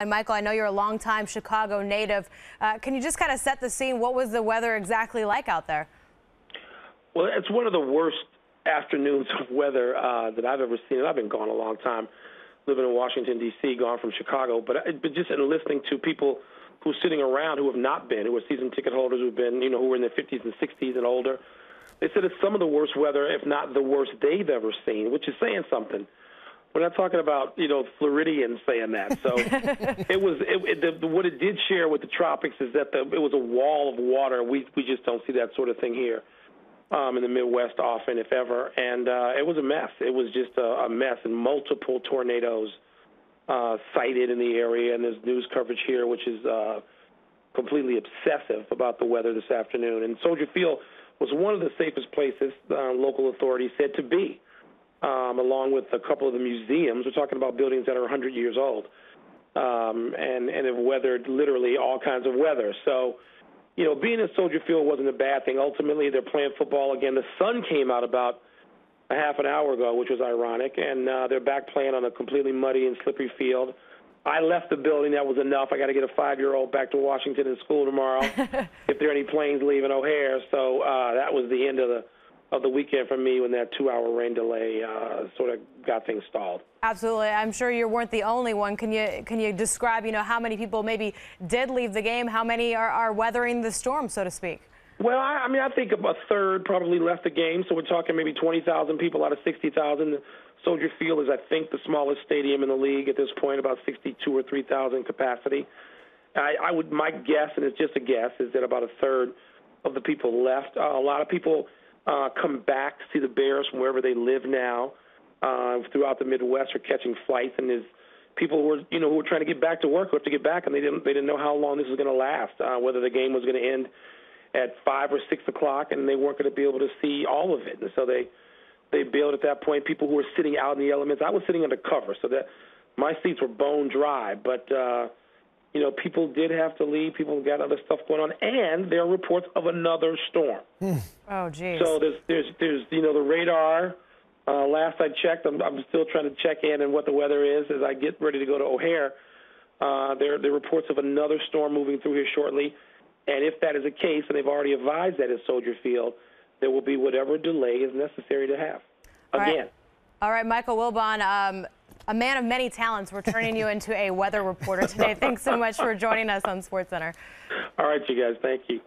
And Michael, I know you're a longtime Chicago native. Can you just kind of set the scene? What was the weather exactly like out there? Well, it's one of the worst afternoons of weather that I've ever seen. I've been gone a long time, living in Washington, D.C., gone from Chicago. But just in listening to people who are sitting around who have not been, who are season ticket holders who've been, who were in their 50s and 60s and older, they said it's some of the worst weather, if not the worst they've ever seen, which is saying something. We're not talking about, Floridians saying that. So what it did share with the tropics is that it was a wall of water. We just don't see that sort of thing here in the Midwest often, if ever. And it was a mess. It was just a mess, and multiple tornadoes sighted in the area. And there's news coverage here, which is completely obsessive about the weather this afternoon. And Soldier Field was one of the safest places, local authorities said, to be. Along with a couple of the museums. We're talking about buildings that are 100 years old and have weathered literally all kinds of weather. So, being in Soldier Field wasn't a bad thing. Ultimately, they're playing football again. The sun came out about a half an hour ago, which was ironic, and they're back playing on a completely muddy and slippery field. I left the building. That was enough. I got to get a 5-year-old back to Washington in school tomorrow if there are any planes leaving O'Hare. So that was the end of the weekend for me when that 2-hour rain delay sort of got things stalled. Absolutely. I'm sure you weren't the only one. Can you describe, how many people maybe did leave the game? How many are weathering the storm, so to speak? Well, I think a third probably left the game, so we're talking maybe 20,000 people out of 60,000. Soldier Field is, I think, the smallest stadium in the league at this point, about 62 or 3,000 capacity. My guess, and it's just a guess, is that about a third of the people left. A lot of people come back to see the Bears from wherever they live now throughout the Midwest, are catching flights, and there's people who were trying to get back to work who have to get back, and they didn't know how long this was going to last, whether the game was going to end at 5 or 6 o'clock, and they weren't going to be able to see all of it, and so they bailed at that point. People who were sitting out in the elements, I was sitting under cover, so that my seats were bone dry, but people did have to leave. People got other stuff going on, and there are reports of another storm. Oh, geez. So there's the radar. Last I checked, I'm still trying to check in on what the weather is as I get ready to go to O'Hare. There are reports of another storm moving through here shortly, and if that is the case, and they've already advised that at Soldier Field, there will be whatever delay is necessary to have. Again. All right, Michael Wilbon, a man of many talents. We're turning you into a weather reporter today. Thanks so much for joining us on SportsCenter. All right, you guys. Thank you.